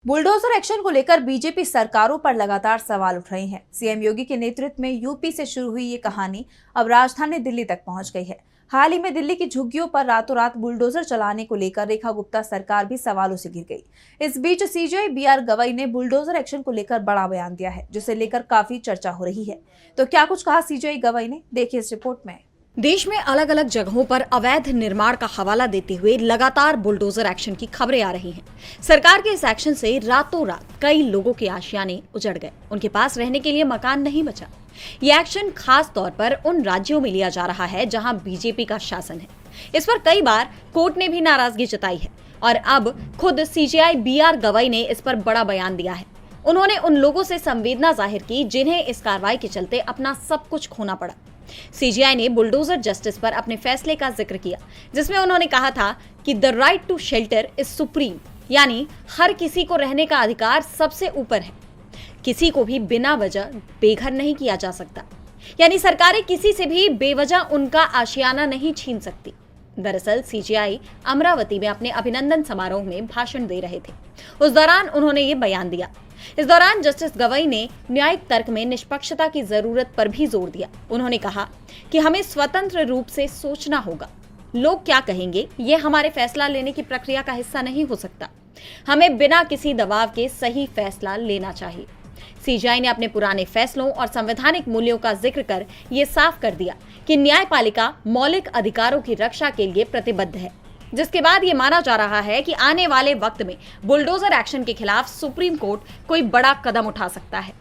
Bulldozer action को लेकर BJP सरकारों पर लगातार सवाल उठ रहे हैं। सीएम योगी के नेतृत्व में यूपी से शुरू हुई ये कहानी अब राजधानी दिल्ली तक पहुंच गई है। हाल ही में दिल्ली की झुग्गियों पर रातों रात बुलडोजर चलाने को लेकर रेखा गुप्ता सरकार भी सवालों से घिर गई। इस बीच सीजेआई बीआर गवई ने बुलडोजर एक्शन को लेकर बड़ा बयान दिया है, जिसे लेकर काफी चर्चा हो रही है। तो क्या कुछ कहा सीजेआई गवई ने, देखिए इस रिपोर्ट में। देश में अलग अलग जगहों पर अवैध निर्माण का हवाला देते हुए लगातार बुलडोजर एक्शन की खबरें आ रही हैं। सरकार के इस एक्शन से रातों रात कई लोगों के आशियाने उजड़ गए, उनके पास रहने के लिए मकान नहीं बचा। ये एक्शन खास तौर पर उन राज्यों में लिया जा रहा है जहां बीजेपी का शासन है। इस पर कई बार कोर्ट ने भी नाराजगी जताई है और अब खुद सीजेआई बीआर गवई ने इस पर बड़ा बयान दिया है। उन्होंने उन लोगों से संवेदना जाहिर की जिन्हें इस कार्रवाई के चलते अपना सब कुछ खोना पड़ा। सीजेआई ने बुलडोजर जस्टिस पर अपने फैसले का जिक्र किया, जिसमें उन्होंने कहा था कि the right to shelter is supreme, यानी हर किसी को रहने का अधिकार सबसे ऊपर है। किसी को भी बिना वजह बेघर नहीं किया जा सकता, यानी सरकारें किसी से भी बेवजह उनका आशियाना नहीं छीन सकती। दरअसल सीजेआई अमरावती में अपने अभिनंदन समारोह में भाषण दे रहे थे। उस दौरान उन्होंने ये बयान दिया। इस दौरान जस्टिस गवई ने न्यायिक तर्क में निष्पक्षता की जरूरत पर भी जोर दिया। उन्होंने कहा कि हमें स्वतंत्र रूप से सोचना होगा। लोग क्या कहेंगे ये हमारे फैसला लेने की प्रक्रिया का हिस्सा नहीं हो सकता। हमें बिना किसी दबाव के सही फैसला लेना चाहिए। सीजेआई ने अपने पुराने फैसलों और संवैधानिक मूल्यों का जिक्र कर ये साफ कर दिया कि न्यायपालिका मौलिक अधिकारों की रक्षा के लिए प्रतिबद्ध है, जिसके बाद ये माना जा रहा है कि आने वाले वक्त में बुलडोजर एक्शन के खिलाफ सुप्रीम कोर्ट कोई बड़ा कदम उठा सकता है।